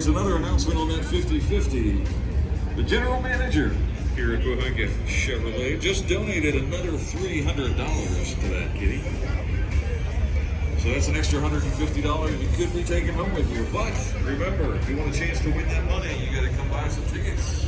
folks, another announcement on that 50-50. The general manager here at Pohanka Chevrolet just donated another $300 to that kitty. So that's an extra $150 you could be taking home with you. But remember, if you want a chance to win that money, you got to come buy some tickets.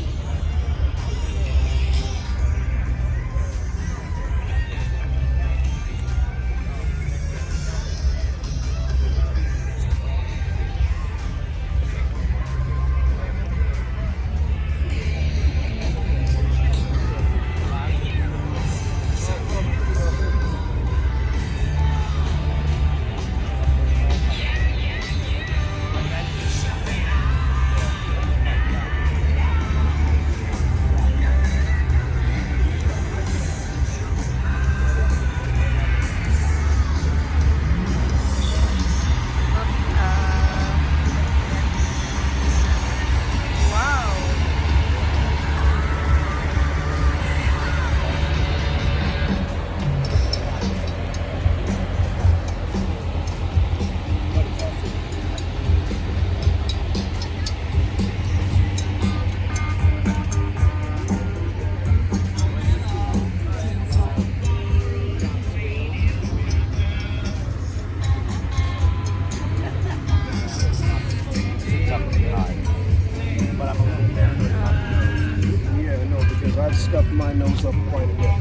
I've stuffed my nose up quite a bit.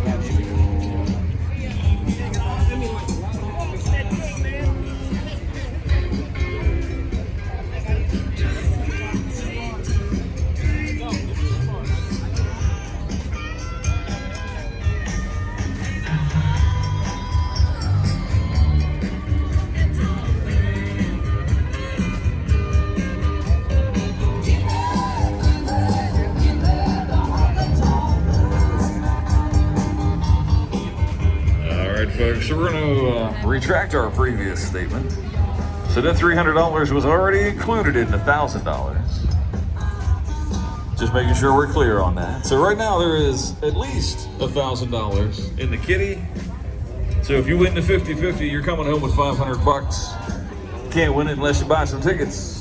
Folks, so we're going to retract our previous statement. So that $300 was already included in the $1,000. Just making sure we're clear on that. So right now there is at least $1,000 in the kitty. So if you win the 50-50, you're coming home with $500. Can't win it unless you buy some tickets.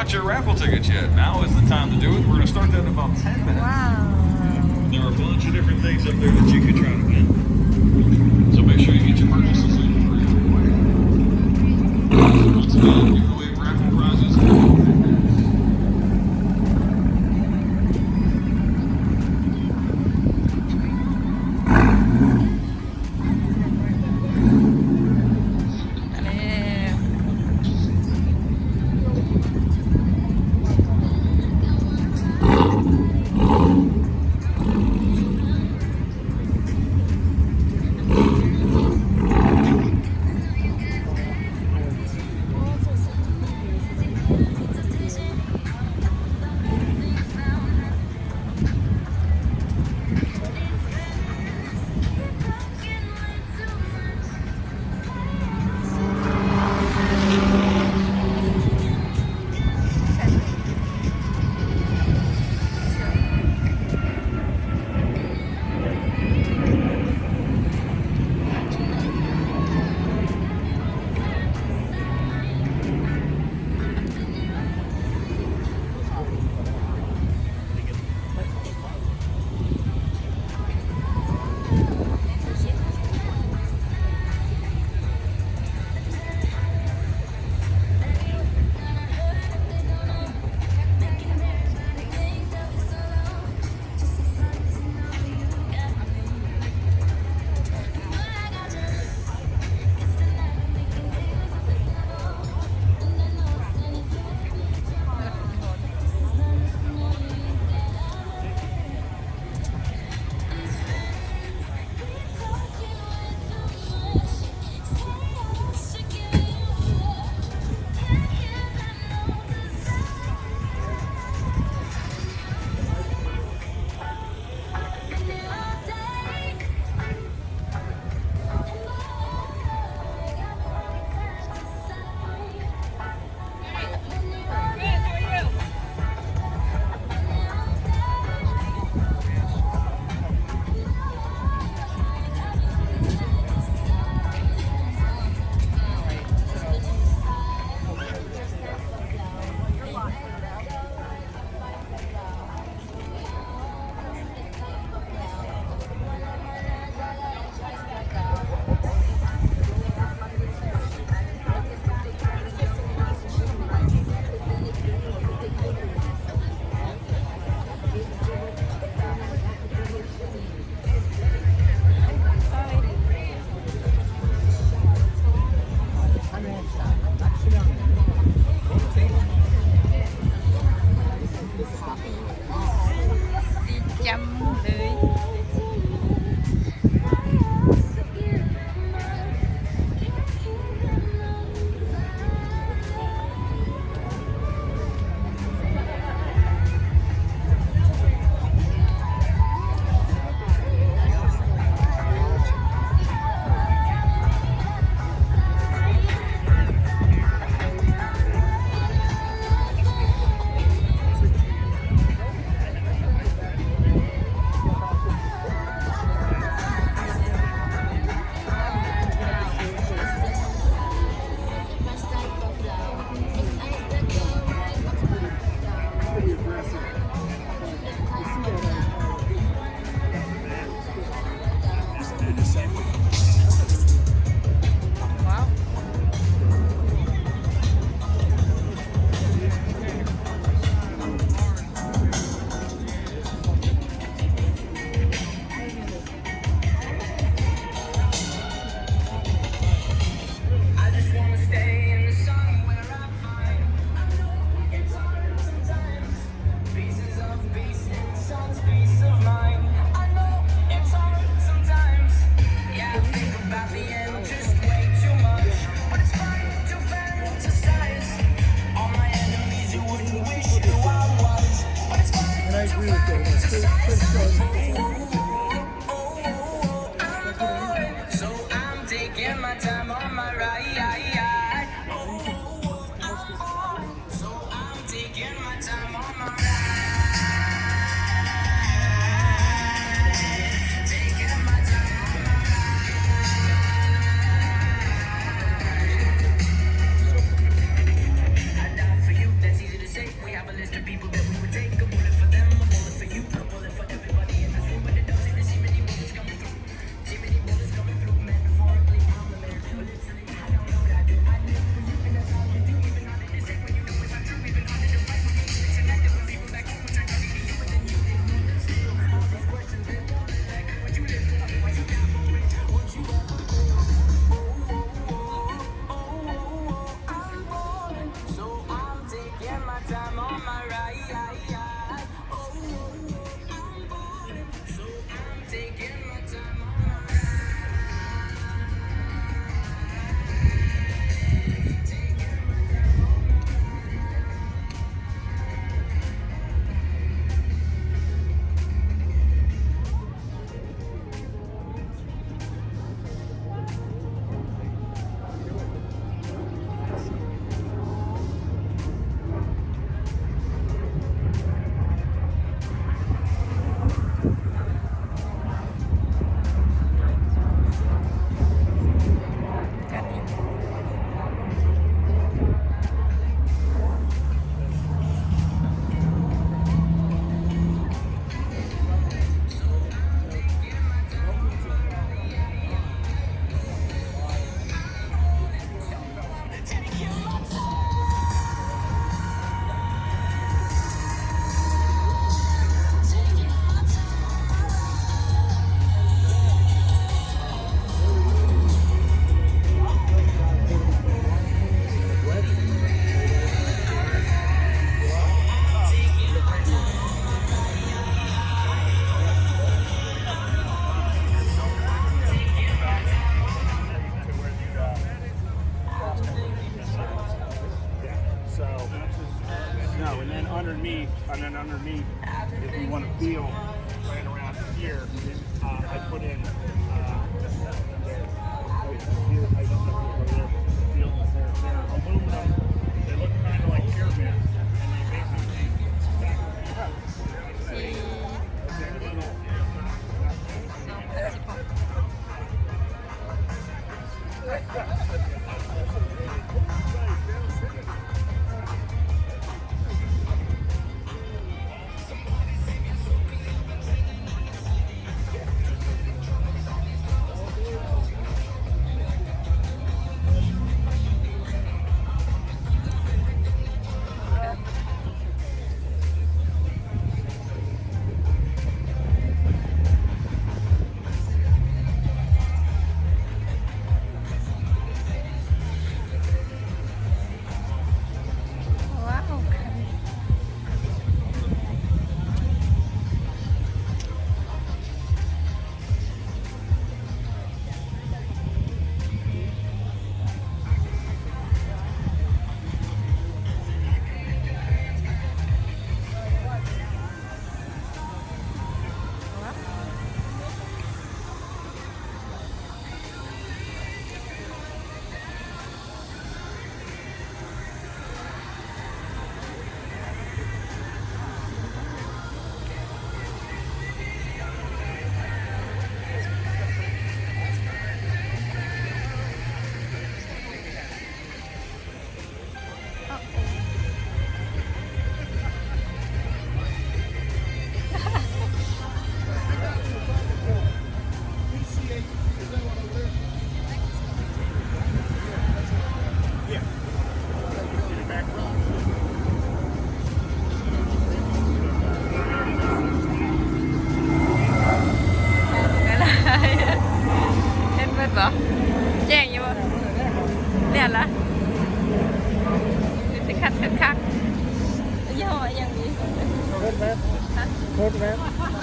got your raffle tickets yet, now is the time to do it. We're going to start that in about 10 minutes. Wow. There are a bunch of different things up there that you can try to win. So make sure you get your purchases in before you away. Once again, give away raffle prizes.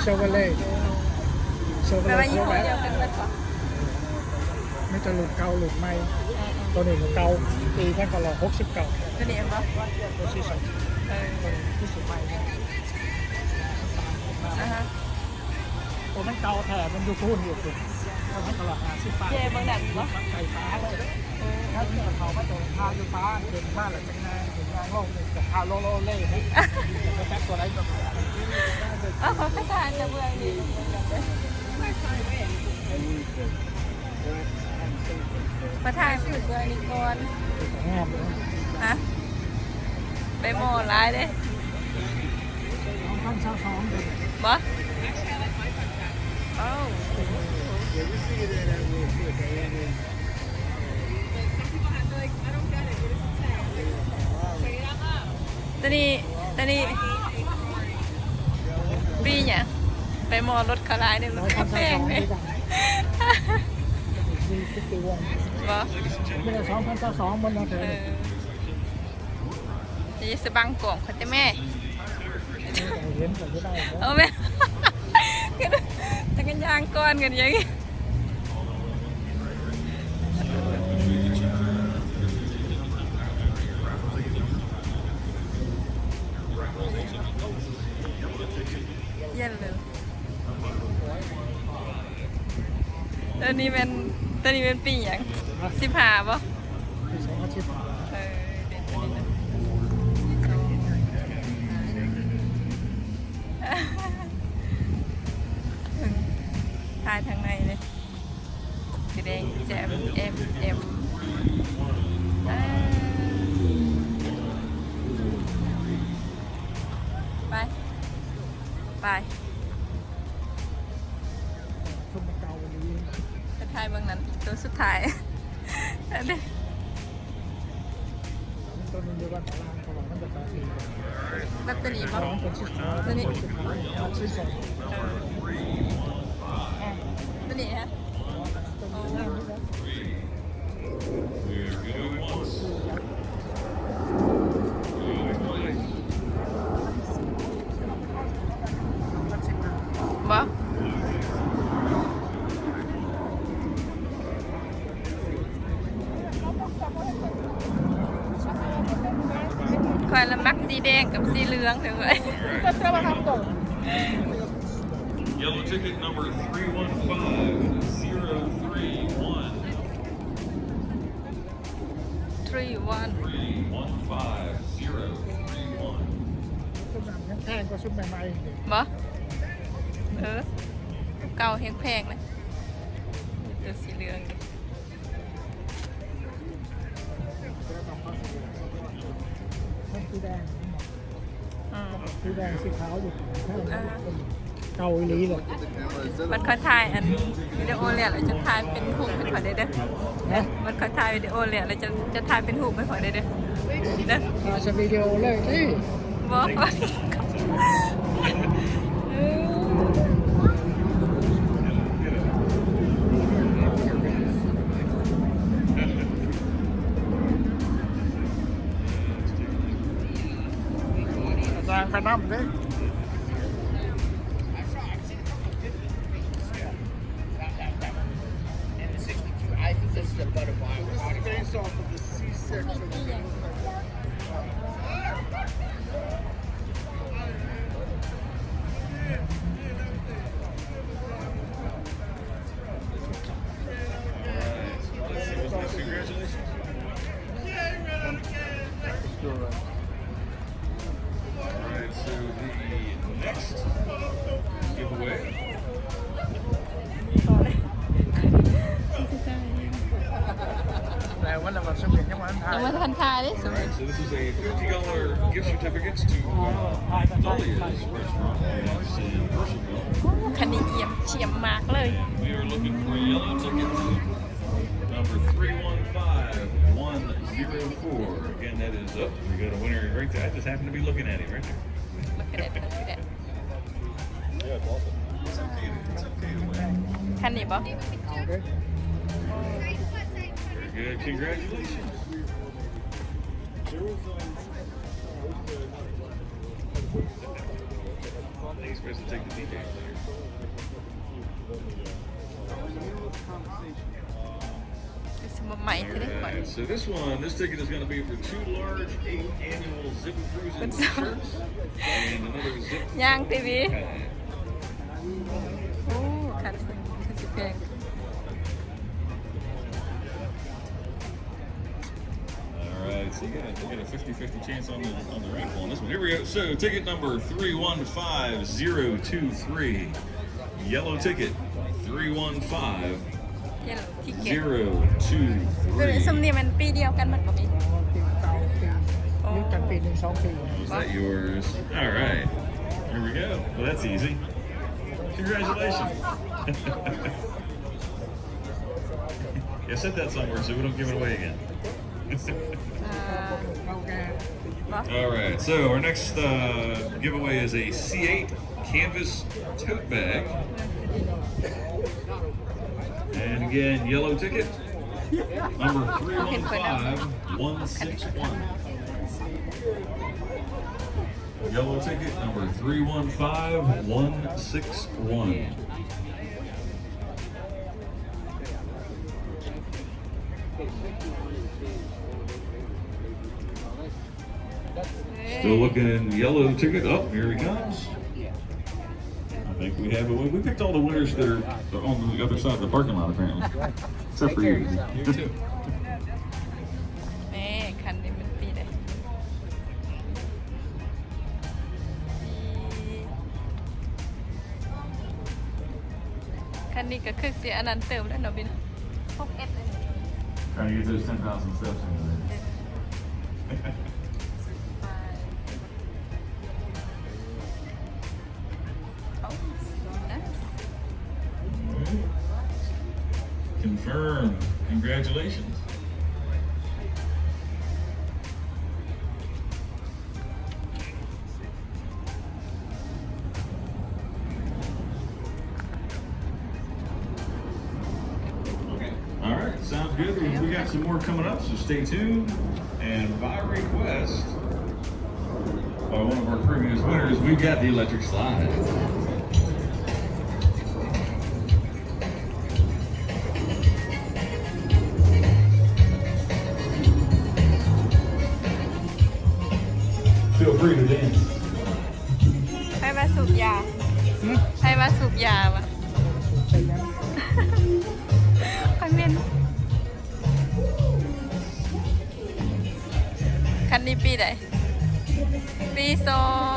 เชฟเล่เชฟ แปล เล่ ว่ายี่ โค ห้อ แบ เดียวกันหมดปะ ไม่จะหลุดเก่าหลุดใหม่ตัวหนึ่งเก่าปีแค่ก็รอ60เก่า ตัวนี้เห็นปะ ตัวที่สอง ตัวที่สุดใหม่เนี่ย นะฮะ ตัวมันเก่าแถมมันอยู่พูนอยู่คุณตัวนั้นก็ราคา10 บาท เย่เบางหนังปะ ไก่ฟ้าเลยถ้าที่เขามาตัวพาอยู่ฟ้าเห็นบ้านหลังจากนั้นเห็นงานโลกเลยแต่พาโลโลเล่ให้แค่ตัวไรก็ อ๋อเขาก็ทานจะเบื่อดีมาทานสุดเบื่อนี่ก่อน งามเลย ฮะไปหมอร้ายเด้ 2,022เลย บอโอ้ตอนนี้ปีเนี่ยไปหมอรถเขาร้ายเนี่ยรถเขาแพงเลย 40ตัว บอ ไม่ได้2,022มันนะเธอ จะสบังกล่องเขาจะแม่ เห็นแต่ไม่ได้ เอาแม่จักรยานก้อนกันยังไงเย็นเลยตอนนี้เป็นปีอย่าง15ป่ะ 2,000 เด็ดตัวนี้นะทายทางในเลยสีแดงแจ่มเอ็มไป ชุดมันเก่าวันนี้ จะทายบางนั้นตัวสุดท้ายเด็ก ตัวนึงเดียวกันตารางเขาบอกมันจะ8 ปี แบตเตอรี่ป่ะ เป็นชิ้นสองตัวนี้ชิ้นสอง ตัวนี้ฮะ ตัวนี้นี่นะ บ่คอยละมักสีแดงกับสีเหลืองเลย Yellow ticket number 315031. 3-1 315031. ชุดนั้นแพงกว่าชุดใหม่ๆ บ่เก่าแพงๆนะตัวสีเหลืองนี่ สีแดง สีแดงสีขาวอยู่เก่าอีหลีเลย มันเขาถ่ายอันวิดีโอเลยเราจะถ่ายเป็นหูปให้ขอได้เด้อ นะ มันเขาถ่ายวิดีโอเลยเราจะถ่ายเป็นหูปให้ขอได้เด้อเด้อ มาชมวิดีโอเลยนี่ บอก จางไปน้ำดิ I think this is a butterfly. This is based off of the C6. Congratulations. Alright, so the next giveaway. แต่ว่าเราแบบสมิงยังมันถ่าย ยังมาทันทายเลยสวย So this is a $50 gift certificates to Dahlia's restaurant in Percival. คันนี้เฉียมมากเลย We are looking for a yellow ticket number 315104. Again, that is up. We got a winner right there. I just happened to be looking at him right there. มันกระเด็ดมันกระเด็ด Yeah, it's awesome. It's okay. It's okay to win. คันนี้บ่ เอาดิ Very good. Congratulations. He's supposed to take the DJ. It's a mic today. Alright, so this ticket is going to be for 2 large 8th annual Zip Cruising shirts and another Zip ย่างทีวี pad. โอ้คัดสิแพง Alright, so you got a 50-50 chance on the raffle on this one. Here we go. So ticket number 315023. Yellow ticket 315. เยลโล่ทิเก็ต คือสม 023. นี่มันปีเดียวกันมันก็มี ปีเก่าปียุคกันปีหนึ่ง2 ปี Is that yours? All right. Here we go. Well, that's easy. Congratulations. Yeah, set that somewhere so we don't give it away again. เราแก All right. So our next giveaway is a C8 canvas tote bag. And again, yellow ticket, number 315161. Yellow ticket, number 315161. Still looking yellow ticket. Oh, here he comes. I think we have it. We picked all the winners that are on the other side of the parking lot, apparently. Except for you. You too. นี่คันนี้มันปีใดคันนี้ก็คือเสียอันนั้นเติมแล้วเนาะบิน6S เลย Trying to get those 10,000 steps in there. Confirmed. Congratulations. All right, sounds good. We got some more coming up, so stay tuned. And by request, by one of our previous winners, we've got the electric slide. Feel free to dance. ให้มาสูบยาให้มาสูบยาวะคันเมนคันนี้ปีไหนปี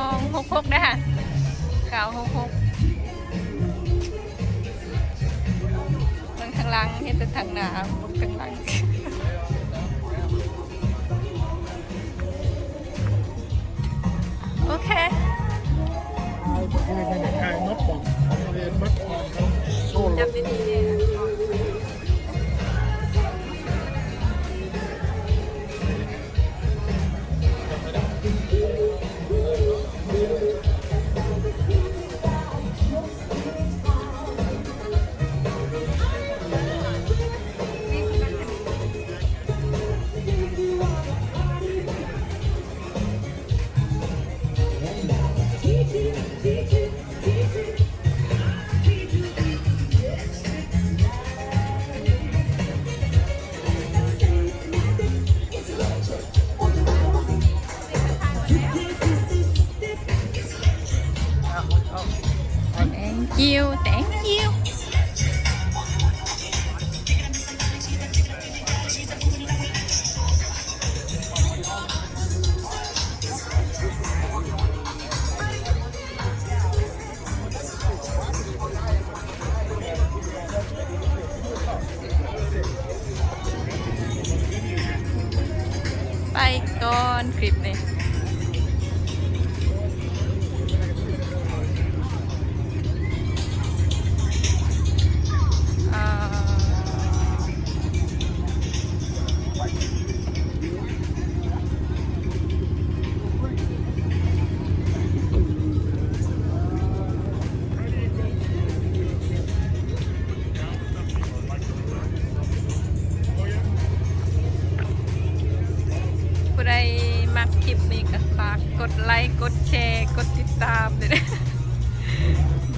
266นะฮะ966เบิ่งทางหลังเห็นแต่ทางหน้าบุกทางหลัง โอเค ขายมดบอกเรียนมดโซ่ จับดีๆเนี่ยthank you ไปก่อนคลิปนี้ผู้ใดมักคลิปนี้ก็ฝากกดไลค์กดแชร์กดติดตามด้วยนะ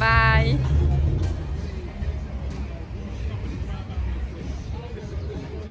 บาย